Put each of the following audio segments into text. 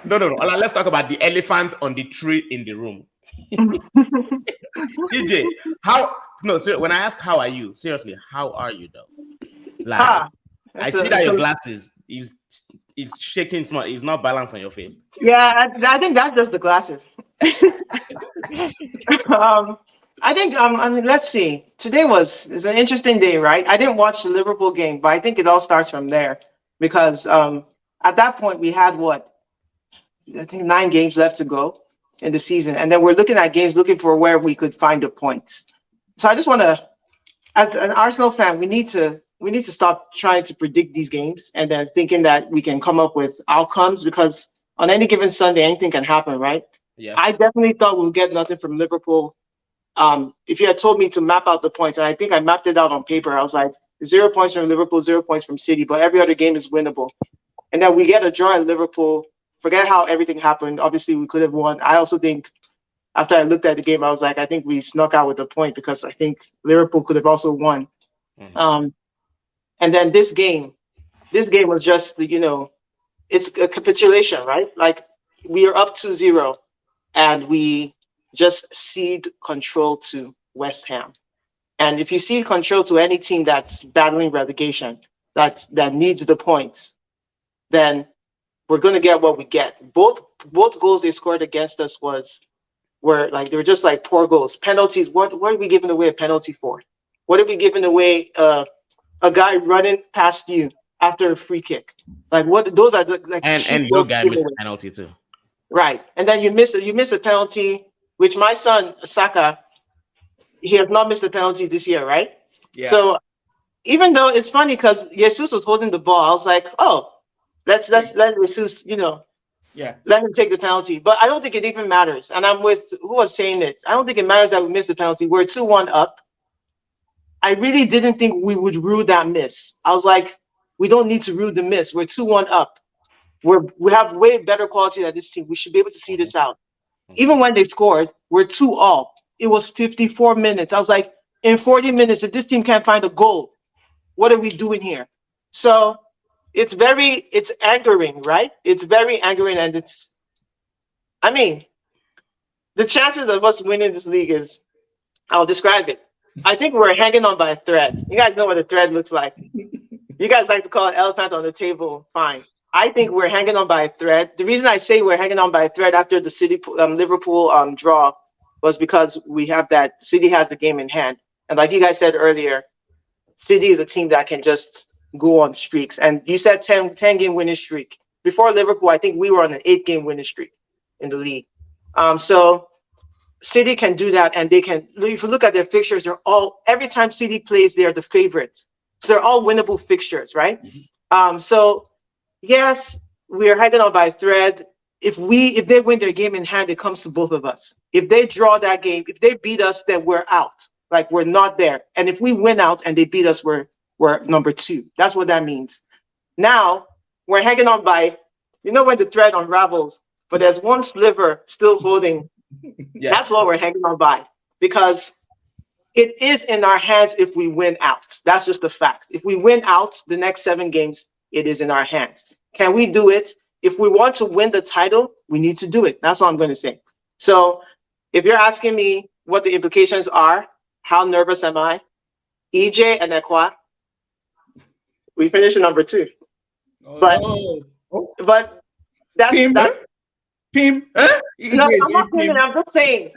No. Let's talk about the elephant on the tree in the room. DJ, how? No, so when I ask how are you, seriously, how are you though? Like, Ah, I that's see that your glasses is shaking small. It's not balanced on your face. yeah. I think that's just the glasses. um, I think I mean, let's see. Today is an interesting day, right? I didn't watch the Liverpool game, but I think it all starts from there because at that point we had what I think 9 games left to go in the season, and then we're looking at games looking for where we could find the points. So I just want to, as an Arsenal fan, we need to stop trying to predict these games and then thinking that we can come up with outcomes because on any given Sunday anything can happen, right? I Yes. definitely thought we would get nothing from Liverpool. If you had told me to map out the points, and I think I mapped it out on paper, I was like 0 points from Liverpool, 0 points from City, but every other game is winnable. And then we get a draw at Liverpool. Forget how everything happened. Obviously, we could have won. I also think after I looked at the game, I was like, I think we snuck out with a point because I think Liverpool could have also won. Mhm. Um, and then this game was just it's a capitulation, right? Like we are up 2-0 and we just cede control to West Ham. And if you cede control to any team that's battling relegation, that needs the points, then we're going to get what we get. Both goals they scored against us were like they were just like poor goals, penalties. What are we giving away a penalty for? What are we giving away? A guy running past you after a free kick. Like what? Those are like cheap And your goals to guy give missed away. a penalty too. Right. And then you miss a penalty, which my son Saka, he has not missed a penalty this year, right? Yeah. So even though it's funny because Jesus was holding the ball, I was like, oh, let Jesus, Yeah. let him take the penalty. But I don't think it even matters. And I'm with who was saying it. I don't think it matters that we missed the penalty. We're 2-1 up. I really didn't think we would rue that miss. I was like, we don't need to rue the miss. We're 2-1 up. We have way better quality than this team. We should be able to see Mhm. this out. Mhm. Even when they scored, we're 2 all. It was 54 minutes. I was like, in 40 minutes, if this team can't find a goal, what are we doing here? So it's angering, right? It's very angering, and I mean, the chances of us winning this league is, I'll describe it. I think we're hanging on by a thread. You guys know what a thread looks like. You guys like to call an elephant on the table. Fine. I think we're hanging on by a thread. The reason I say we're hanging on by a thread after the City Liverpool draw was because we have that City has the game in hand, and like you guys said earlier, City is a team that can just go on streaks. And you said 10 game winning streak. Before Liverpool, I think we were on an 8 game winning streak in the league. So City can do that, and they can. If you look at their fixtures, they're all every time City plays, they are the favorites. So they're all winnable fixtures, right? So yes, we are hanging on by a thread. If they win their game in hand, it comes to both of us. If they draw that game, if they beat us, then we're out. Like we're not there. And if we win out and they beat us, we're number 2. That's what that means. Now we're hanging on by, when the thread unravels, but there's one sliver still holding. That's Yes. what we're hanging on by because it is in our hands if we win out. That's just a fact. If we win out the next 7 games, it is in our hands. Can we do it? If we want to win the title, we need to do it. That's all I'm going to say. So if you're asking me what the implications are, how nervous am I? EJ and Ekwa, we finished number 2. Oh But no. Oh, but that's Pim. that. Pim. Eh? EJ No, is I'm not saying saying it. Pim. I'm just saying.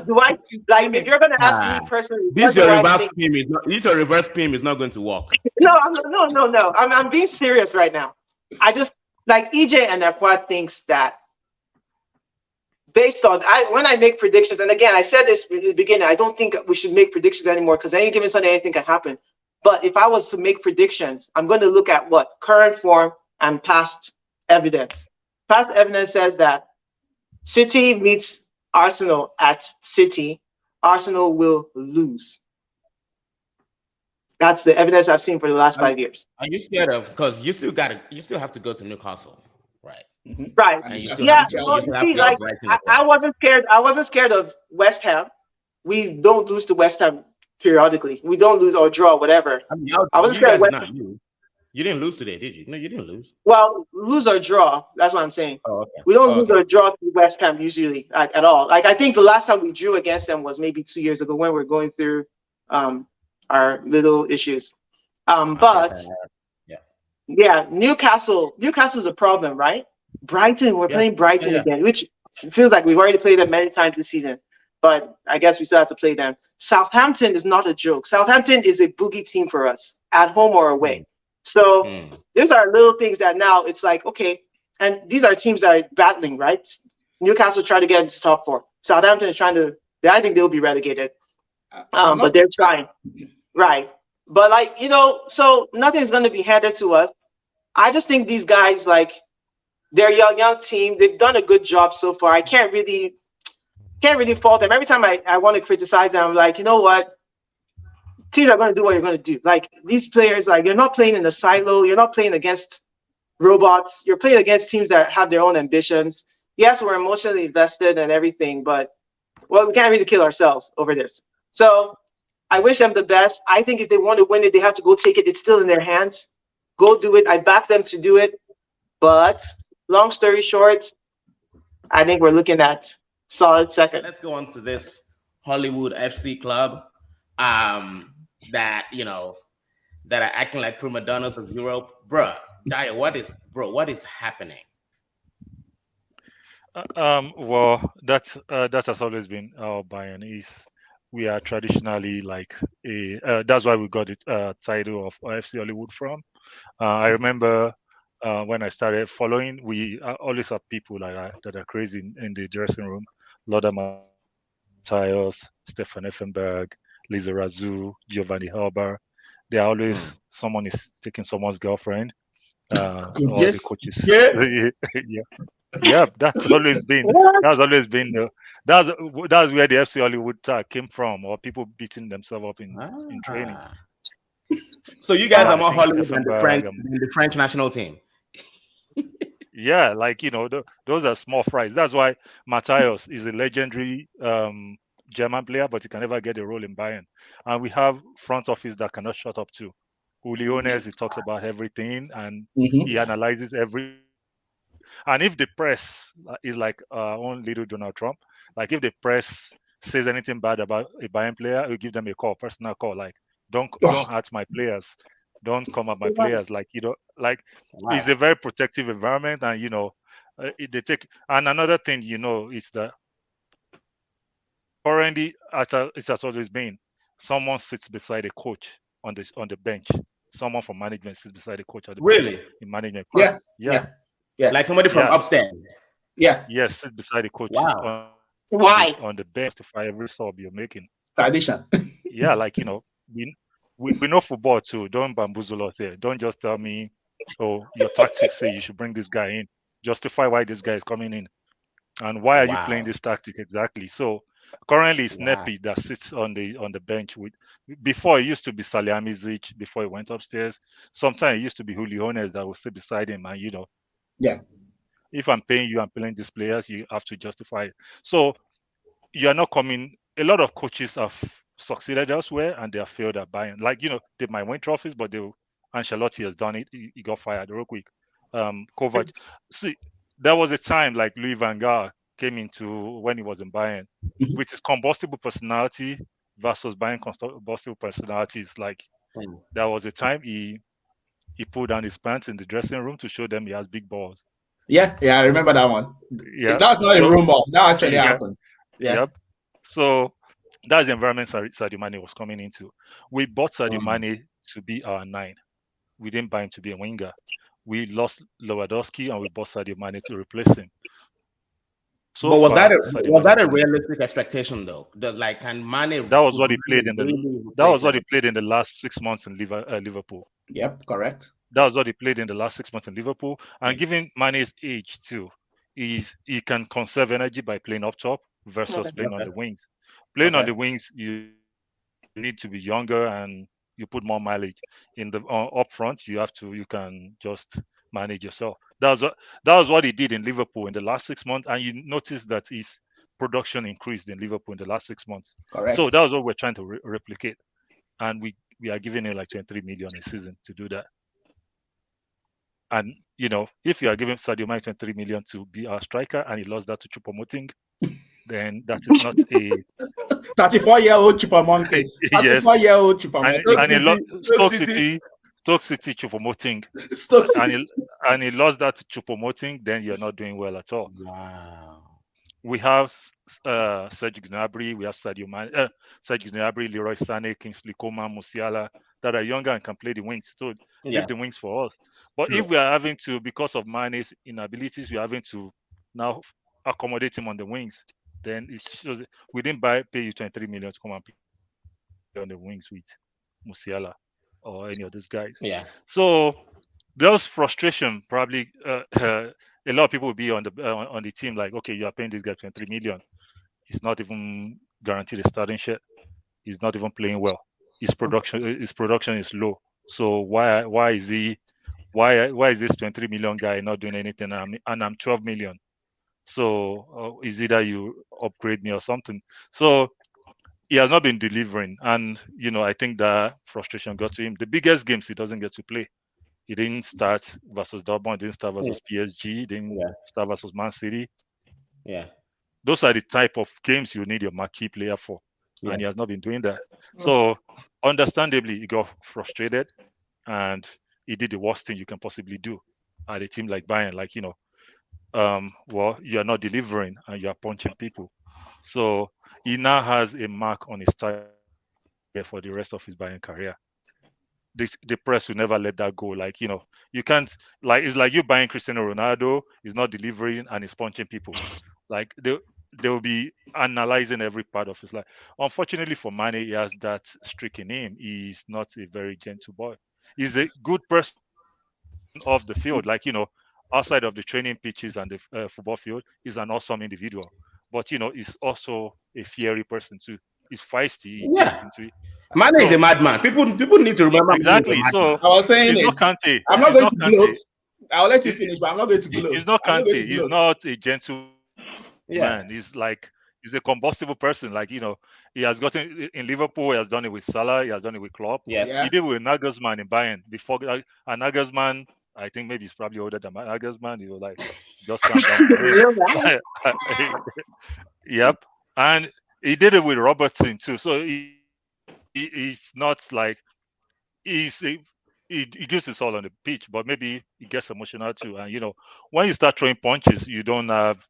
Do I like if Pim. you're gonna ask Ah, me personally, this what your do I reverse think? pim is not. This your reverse pim is not going to work. No, no. I'm being serious right now. I just like EJ and Aqua thinks that based on when I make predictions, and again I said this in the beginning, I don't think we should make predictions anymore because any given Sunday anything can happen. But if I was to make predictions, I'm going to look at what current form and past evidence. Past evidence says that City meets Arsenal at City, Arsenal will lose. That's the evidence I've seen for the last Are, 5 years. are you scared of? Because you still have to go to Newcastle, right? Mhm. Right. And And it's you have still to have Yeah. beat to Well, you you still Chelsea. have see, places like Chelsea. writing I, the I ball. wasn't scared. I wasn't scared of West Ham. We don't lose to West Ham periodically. We don't lose or draw, whatever. I mean, I wasn't you scared of guys, West not you. You didn't lose today, did you? No, you didn't lose. Well, lose or draw. That's what I'm saying. Oh, okay. We don't Oh, lose okay. or draw to West Ham usually at all. Like I think the last time we drew against them was maybe 2 years ago when we are going through um, our little issues. Okay. But Yeah. yeah, Newcastle's a problem, right? Brighton, we're Yeah. playing Yeah. Brighton Yeah. again, which feels like we've already played them many times this season. But I guess we still have to play them. Southampton is not a joke. Southampton is a boogie team for us, at home or away. Mm, So mm. these are little things that now it's like, okay, and these are teams that are battling, right? Newcastle trying to get into top four. Southampton is trying to, I think they'll be relegated. I'm not. But they're trying, right? But like, so nothing's going to be handed to us. I just think these guys, like, they're a young team. They've done a good job so far. I can't really fault them. Every time I want to criticize them, I'm like, you know what? Teams are going to do what you're going to do. Like these players, like you're not playing in a silo. You're not playing against robots. You're playing against teams that have their own ambitions. Yes, we're emotionally invested and everything, but well, we can't really kill ourselves over this. So I wish them the best. I think if they want to win it, they have to go take it. It's still in their hands. Go do it. I back them to do it. But long story short, I think we're looking at solid second. Let's go on to this Hollywood FC club. That that are acting like prima donnas of Europe, bruh. Daya, what is happening? Well, that has always been our Bayern. Is we are traditionally like a. That's why we got it title of FC Hollywood from. I remember when I started following, we always have people like that are crazy in the dressing room. Loda Matthäus, Stefan Effenberg, Lisa Razou, Giovanni Herber. They are always someone is taking someone's girlfriend. Or the Yes. coaches. Yeah. Yeah. Yeah, that's always been What? that's where the FC Hollywood tag came from, or people beating themselves up in training. Ah. So you guys Yeah, are I more think Hollywood Effenberg. than the French national team. Yeah, like those are small fries. That's why Matthias is a legendary German player, but he can never get a role in Bayern. And we have front office that cannot shut up too. Juliones, he talks about everything and he Mm-hmm. analyzes every. And if the press is like own little Donald Trump, like if the press says anything bad about a Bayern player, we give them a call, personal call, like don't Oh, hurt my players, don't come at my players, like like it's Wow. a very protective environment, and they take. And another thing, is that currently, it has always been, someone sits beside a coach on the bench. Someone from management sits beside a coach on the bench Really? in management. yeah. Yeah, Yeah. Yeah. Like somebody from yeah. upstairs. Yeah. Yes, sit beside the coach Wow. Why? on the bench to fire every sub you're making. Tradition. Yeah, like we know football too. Don't bamboozle us here. Don't just tell me, oh, your tactics say you should bring this guy in. Justify why this guy is coming in and why are you playing Wow. this tactic exactly. So currently it's Wow. Nepi that sits on the bench with. Before it used to be Salihamidzic before he went upstairs. Sometimes it used to be Juliones that would sit beside him, and Yeah. if I'm paying you, I'm paying these players, you have to justify it. So you're not coming. A lot of coaches have succeeded elsewhere and they have failed at Bayern. Like, they might win trophies, but Ancelotti has done it. He got fired real quick. Kovac. See, there was a time like Louis van Gaal came into when he was in Bayern Mhm. with his combustible personality versus Bayern combustible personalities. Like, Mm. there was a time he pulled down his pants in the dressing room to show them he has big balls. Yeah. Yeah. I remember that one. Yeah. That's not a So rumor. That actually yeah. happened. Yeah. Yep. So that's the environment Sadio Mane was coming into. We bought Sadio Mm. Mane to be our 9. We didn't buy him to be a winger. We lost Lewandowski and we bought Sadio Mane to replace him. So But far, Sadio was Mane that has a been. realistic expectation though? Does like can Mane That was could what he played Mane in the. really That replace was what he him? played in the last 6 months in Liverpool. Yep. Correct. That was what he played in the last 6 months in Liverpool. And given Mane's age too, he can conserve energy by playing up top versus playing on Okay. the wings. Playing on Okay. the wings, you need to be younger and you put more mileage in the up front. You can just manage yourself. That was what he did in Liverpool in the last 6 months, and you notice that his production increased in Liverpool in the last 6 months. So Correct. that was what we're trying to replicate, and we are giving him like 23 million a season to do that. And if you are giving Sadio Mane 23 million to be our striker and he lost that to Choupo-Moting, then that is not a 34-year-old Chupamoting. yes. 34-year-old And Chupamoting. he lost Stoke Stoke City Choupo-Moting, Stoke and City. he lost that to Choupo-Moting, then you're not doing well at all. Wow. We have Serge Gnabry, we have Serge Gnabry, Leroy Sané, Kingsley Coman, Musiala, that are younger and can play the wings. So Yeah. leave the wings for us. But True. if we are having to, because of Mane's inabilities, we are having to now accommodate him on the wings, then it shows we didn't pay you 23 million to come and play on the wings with Musiala or any of these guys. Yeah. So there's frustration. Probably a lot of people will be on the team like, okay, you are paying this guy 23 million. He's not even guaranteed a starting share. He's not even playing well. His production is low. So why is this 23 million guy not doing anything and I'm 12 million? So is it that you upgrade me or something? So he has not been delivering, and I think that frustration got to him. The biggest games he doesn't get to play. He didn't start versus Dortmund, didn't start versus PSG, didn't start versus Man City. Yeah. Those are the type of games you need your marquee player for, and he has not been doing that. So understandably, he got frustrated, and he did the worst thing you can possibly do at a team like Bayern. Like well, you are not delivering and you are punching people. So he now has a mark on his target for the rest of his Bayern career. The press will never let that go. Like, you can't, like, it's like you buying Cristiano Ronaldo, he's not delivering and he's punching people. Like, they will be analyzing every part of his life. Unfortunately for Mane, he has that streak in him. He's not a very gentle boy. He's a good person off the field. Like, outside of the training pitches and the football field, he's an awesome individual. But, he's also a fiery person too. He's feisty, he gets into it. Mane is a madman. People need to remember Mane is a Exactly. madman. So I was saying he's not it. Kante. I'm not He's going not to Kante. gloat. I'll let you finish, but I'm not going to gloat. He's not I'm not going Kante. to He's gloat. not a gentleman. Yeah. He's a combustible person. Like, he has gotten in Liverpool, he has done it with Salah, he has done it with Klopp. Yes. Yeah. He did it with Nagelsmann in Bayern before. And Nagelsmann, I think maybe he's probably older than Nagelsmann. He was like, just calm down for him. Yep. And he did it with Robertson too. So he's not like he's a, he gives his all on the pitch, but maybe he gets emotional too. And when you start throwing punches, you don't have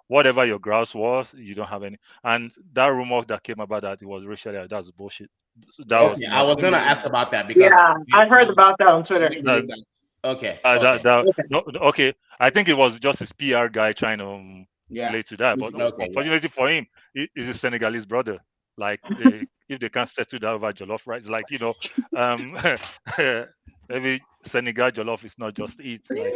whatever your grouse was. You don't have any. And that rumor that came about that it was racial, that's bullshit. That was Okay. I not. was gonna ask about that because Yeah, I heard about that on I Twitter. didn't believe that. okay. Okay. I think it was just his PR guy trying to Yeah. play to that. But Okay, unfortunately for him, he's a Senegalese brother. Like if they can't settle that over jollof rice, like maybe Senegal jollof is not just eat. Like